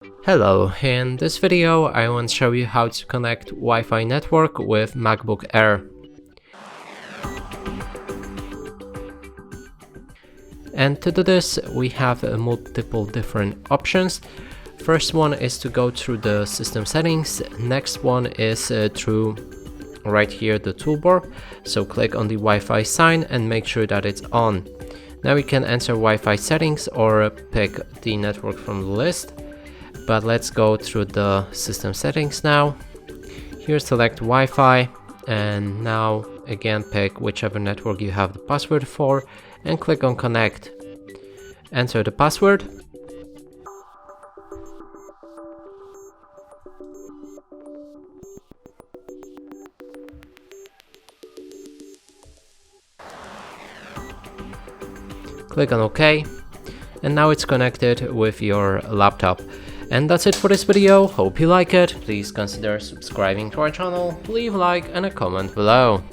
Hello, in this video I want to show you how to connect Wi-Fi network with MacBook Air. And to do this we have multiple different options. First one is to go through the system settings. Next one is through right here the toolbar. So click on the Wi-Fi sign and make sure that it's on. Now we can enter Wi-Fi settings or pick the network from the list. But let's go through the system settings now. Here select Wi-Fi and now again pick whichever network you have the password for and click on connect. Enter the password. Click on OK. And now it's connected with your laptop. And that's it for this video. Hope you like it. Please consider subscribing to our channel, leave a like and a comment below.